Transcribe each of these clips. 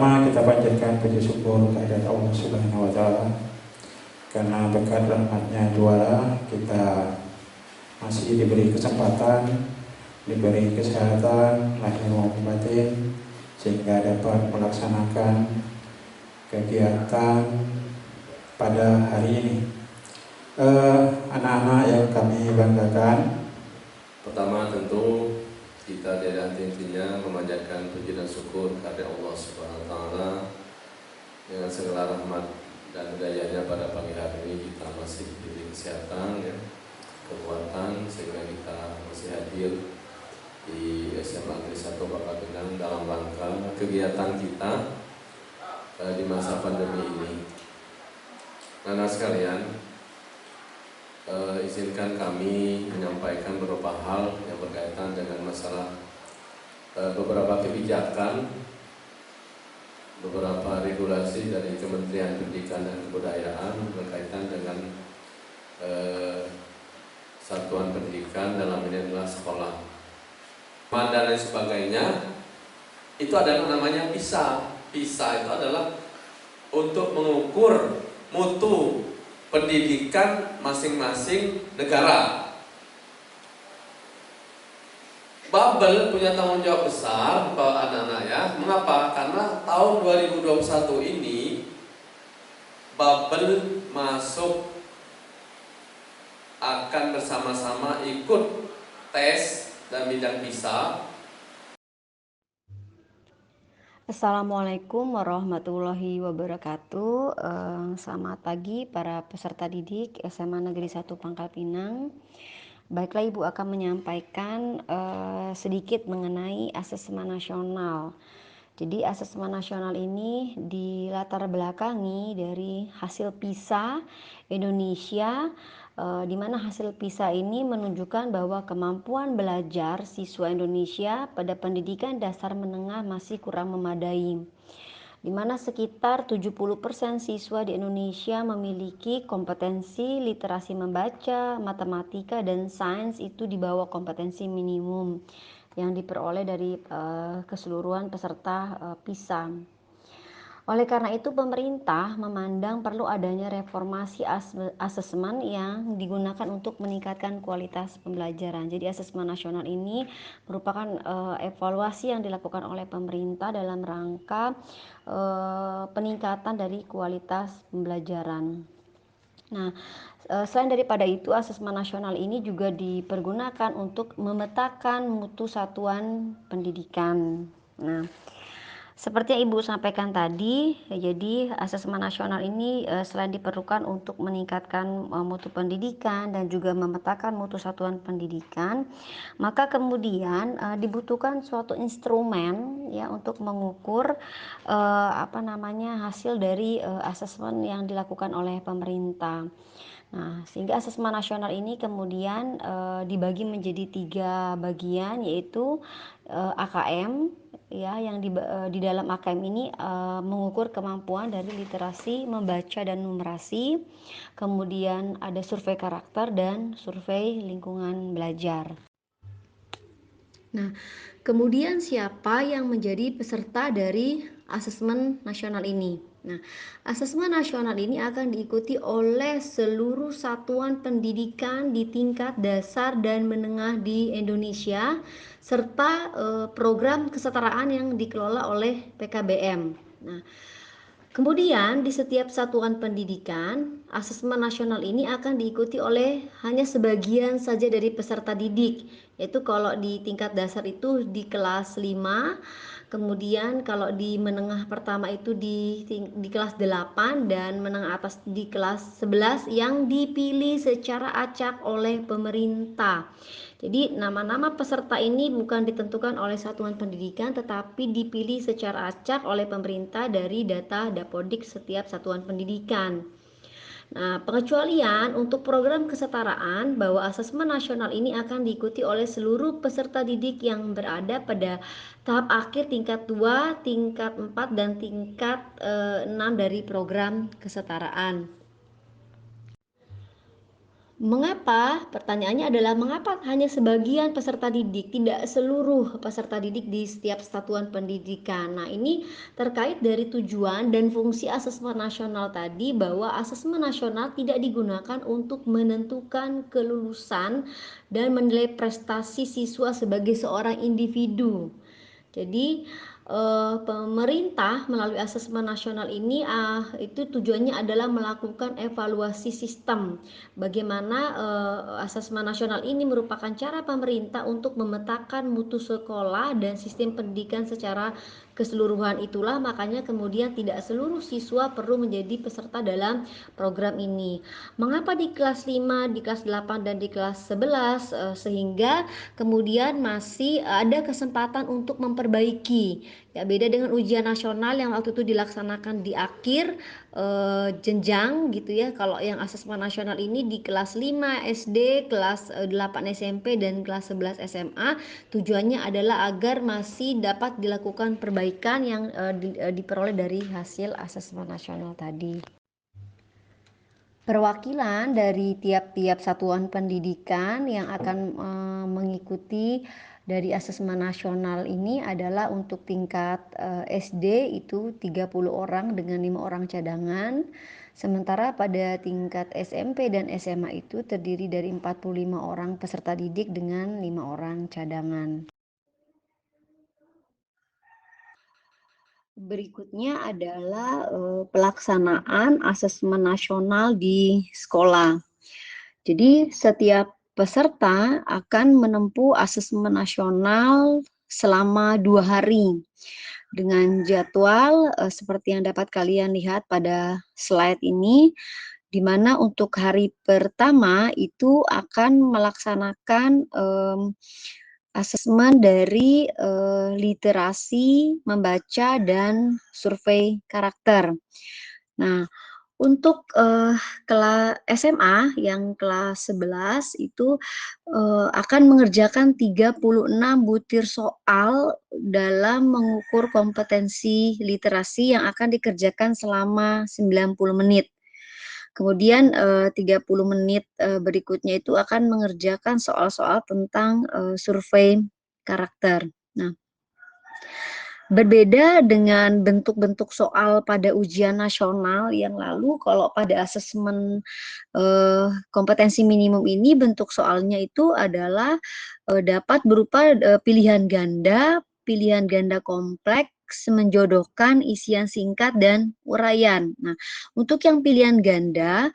Pertama-tama kita panjatkan puji syukur kehadirat Allah Subhanahu wa taala karena berkat rahmatnya juara kita masih diberi kesempatan, diberi kesehatan lahir maupun batin sehingga dapat melaksanakan kegiatan pada hari ini. Anak-anak yang kami banggakan, pertama tentu kita dari hati-hatinya memanjatkan puji dan syukur kepada Allah Subhanahu wa taala dengan segala rahmat dan dayanya pada pagi hari ini kita masih diberi kesehatan ya, kekuatan sehingga kita masih hadir di SMA Negeri 1 Bangka Pinang dalam rangka kegiatan kita di masa pandemi ini. Anak sekalian, izinkan kami menyampaikan beberapa hal yang berkaitan dengan masalah beberapa kebijakan, beberapa regulasi dari Kementerian Pendidikan dan Kebudayaan berkaitan dengan satuan pendidikan, dalam ini adalah sekolah dan lain sebagainya. Itu adalah namanya PISA. PISA itu adalah untuk mengukur mutu pendidikan masing-masing negara. Babel punya tanggung jawab besar bahwa anak-anak ya. Mengapa? Karena tahun 2021 ini Babel masuk akan bersama-sama ikut tes dan bidang PISA. Assalamualaikum warahmatullahi wabarakatuh. Selamat pagi para peserta didik SMA Negeri 1 Pangkal Pinang. Baiklah, Ibu akan menyampaikan sedikit mengenai asesmen nasional. Jadi asesmen nasional ini dilatar belakangi dari hasil PISA Indonesia, di mana hasil PISA ini menunjukkan bahwa kemampuan belajar siswa Indonesia pada pendidikan dasar menengah masih kurang memadai, di mana sekitar 70% siswa di Indonesia memiliki kompetensi literasi membaca, matematika, dan sains itu di bawah kompetensi minimum yang diperoleh dari keseluruhan peserta PISA. Oleh karena itu, pemerintah memandang perlu adanya reformasi asesmen yang digunakan untuk meningkatkan kualitas pembelajaran. Jadi asesmen nasional ini merupakan evaluasi yang dilakukan oleh pemerintah dalam rangka peningkatan dari kualitas pembelajaran. Nah, selain daripada itu, asesmen nasional ini juga dipergunakan untuk memetakan mutu satuan pendidikan. Nah, seperti yang Ibu sampaikan tadi, jadi asesmen nasional ini selain diperlukan untuk meningkatkan mutu pendidikan dan juga memetakan mutu satuan pendidikan, maka kemudian dibutuhkan suatu instrumen ya untuk mengukur hasil dari asesmen yang dilakukan oleh pemerintah. Nah, sehingga asesmen nasional ini kemudian dibagi menjadi 3 bagian, yaitu AKM ya, yang di dalam AKM ini mengukur kemampuan dari literasi membaca dan numerasi. Kemudian ada survei karakter dan survei lingkungan belajar. Nah, kemudian siapa yang menjadi peserta dari asesmen nasional ini? Nah, asesmen nasional ini akan diikuti oleh seluruh satuan pendidikan di tingkat dasar dan menengah di Indonesia serta program kesetaraan yang dikelola oleh PKBM. Nah, kemudian di setiap satuan pendidikan, asesmen nasional ini akan diikuti oleh hanya sebagian saja dari peserta didik, yaitu kalau di tingkat dasar itu di kelas 5, kemudian kalau di menengah pertama itu di kelas 8 dan menengah atas di kelas 11 yang dipilih secara acak oleh pemerintah. Jadi nama-nama peserta ini bukan ditentukan oleh satuan pendidikan tetapi dipilih secara acak oleh pemerintah dari data Dapodik setiap satuan pendidikan. Nah, pengecualian untuk program kesetaraan bahwa asesmen nasional ini akan diikuti oleh seluruh peserta didik yang berada pada tahap akhir tingkat 2, tingkat 4, dan tingkat 6 dari program kesetaraan. Mengapa? Pertanyaannya adalah mengapa hanya sebagian peserta didik, tidak seluruh peserta didik di setiap satuan pendidikan. Nah, ini terkait dari tujuan dan fungsi asesmen nasional tadi, bahwa asesmen nasional tidak digunakan untuk menentukan kelulusan dan menilai prestasi siswa sebagai seorang individu. Jadi pemerintah melalui asesmen nasional ini itu tujuannya adalah melakukan evaluasi sistem. Bagaimana asesmen nasional ini merupakan cara pemerintah untuk memetakan mutu sekolah dan sistem pendidikan secara keseluruhan. Itulah makanya kemudian tidak seluruh siswa perlu menjadi peserta dalam program ini. Mengapa di kelas 5, di kelas 8 dan di kelas 11 sehingga kemudian masih ada kesempatan untuk memperbaiki. Ya, beda dengan ujian nasional yang waktu itu dilaksanakan di akhir jenjang gitu ya. Kalau yang asesmen nasional ini di kelas 5 SD, kelas 8 SMP dan kelas 11 SMA, tujuannya adalah agar masih dapat dilakukan perbaikan yang diperoleh dari hasil asesmen nasional tadi. Perwakilan dari tiap-tiap satuan pendidikan yang akan mengikuti dari asesmen nasional ini adalah untuk tingkat SD itu 30 orang dengan 5 orang cadangan. Sementara pada tingkat SMP dan SMA itu terdiri dari 45 orang peserta didik dengan 5 orang cadangan. Berikutnya adalah pelaksanaan asesmen nasional di sekolah. Jadi setiap peserta akan menempuh asesmen nasional selama 2 hari dengan jadwal seperti yang dapat kalian lihat pada slide ini, di mana untuk hari pertama itu akan melaksanakan asesmen dari literasi, membaca, dan survei karakter. Nah, untuk kelas SMA yang kelas 11 itu akan mengerjakan 36 butir soal dalam mengukur kompetensi literasi yang akan dikerjakan selama 90 menit. Kemudian 30 menit berikutnya itu akan mengerjakan soal-soal tentang survei karakter. Nah, berbeda dengan bentuk-bentuk soal pada ujian nasional yang lalu, kalau pada asesmen kompetensi minimum ini bentuk soalnya itu adalah dapat berupa pilihan ganda kompleks, menjodohkan, isian singkat, dan uraian. Nah, untuk yang pilihan ganda,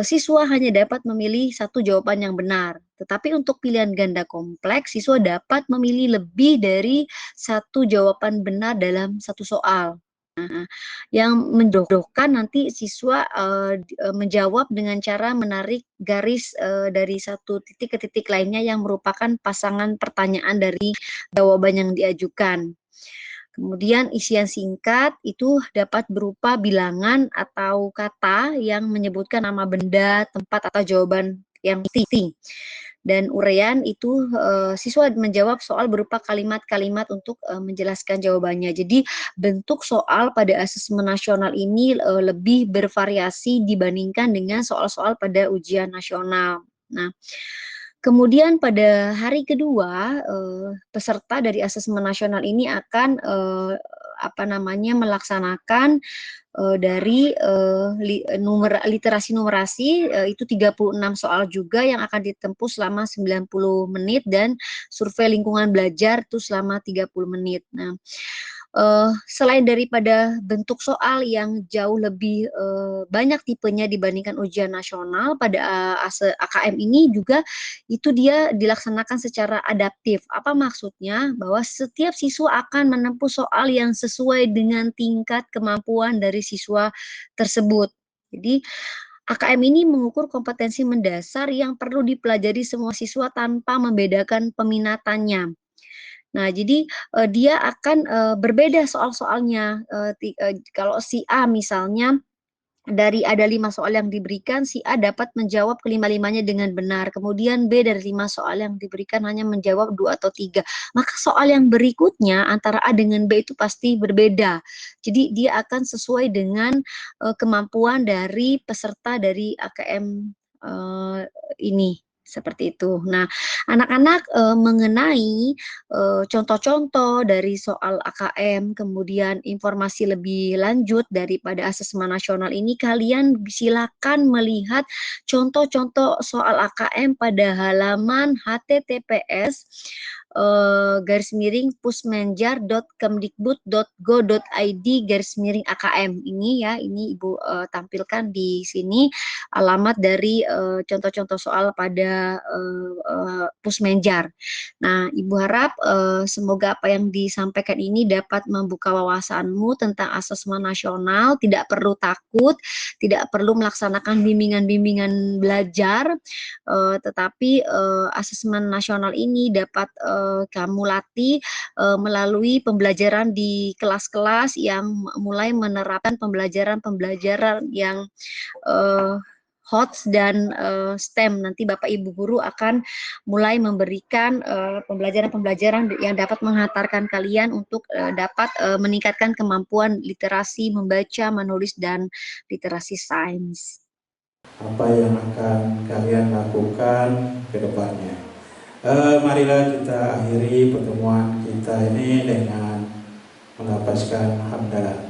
siswa hanya dapat memilih satu jawaban yang benar. Tetapi untuk pilihan ganda kompleks, siswa dapat memilih lebih dari satu jawaban benar dalam satu soal. Nah, yang menjodohkan nanti siswa menjawab dengan cara menarik garis dari satu titik ke titik lainnya yang merupakan pasangan pertanyaan dari jawaban yang diajukan. Kemudian isian singkat itu dapat berupa bilangan atau kata yang menyebutkan nama benda, tempat, atau jawaban yang pasti. Dan uraian itu siswa menjawab soal berupa kalimat-kalimat untuk menjelaskan jawabannya. Jadi bentuk soal pada asesmen nasional ini lebih bervariasi dibandingkan dengan soal-soal pada ujian nasional. Nah, kemudian pada hari kedua, peserta dari asesmen nasional ini akan melaksanakan dari literasi numerasi itu 36 soal juga yang akan ditempuh selama 90 menit, dan survei lingkungan belajar itu selama 30 menit. Nah, selain daripada bentuk soal yang jauh lebih banyak tipenya dibandingkan ujian nasional, pada AKM ini juga itu dia dilaksanakan secara adaptif. Apa maksudnya? Bahwa setiap siswa akan menempuh soal yang sesuai dengan tingkat kemampuan dari siswa tersebut. Jadi AKM ini mengukur kompetensi mendasar yang perlu dipelajari semua siswa tanpa membedakan peminatannya. Nah, jadi dia akan berbeda soal-soalnya. Kalau si A misalnya, dari ada 5 soal yang diberikan, si A dapat menjawab kelima-limanya dengan benar. Kemudian B dari 5 soal yang diberikan hanya menjawab 2 atau 3. Maka soal yang berikutnya antara A dengan B itu pasti berbeda. Jadi dia akan sesuai dengan kemampuan dari peserta dari AKM ini seperti itu. Nah, anak-anak mengenai contoh-contoh dari soal AKM, kemudian informasi lebih lanjut daripada asesmen nasional ini, kalian silakan melihat contoh-contoh soal AKM pada halaman https://pusmenjar.kemdikbud.go.id/AKM ini ya, ini Ibu tampilkan di sini alamat dari contoh-contoh soal pada Pusmenjar. Nah, Ibu harap semoga apa yang disampaikan ini dapat membuka wawasanmu tentang asesmen nasional, tidak perlu takut, tidak perlu melaksanakan bimbingan-bimbingan belajar, tetapi asesmen nasional ini dapat kamu latih melalui pembelajaran di kelas-kelas yang mulai menerapkan pembelajaran-pembelajaran yang HOTS dan STEM. Nanti Bapak Ibu guru akan mulai memberikan pembelajaran-pembelajaran yang dapat menghantarkan kalian untuk dapat meningkatkan kemampuan literasi membaca, menulis, dan literasi sains. Apa yang akan kalian lakukan ke depannya. Marilah kita akhiri pertemuan kita ini dengan melafazkan hamdalah.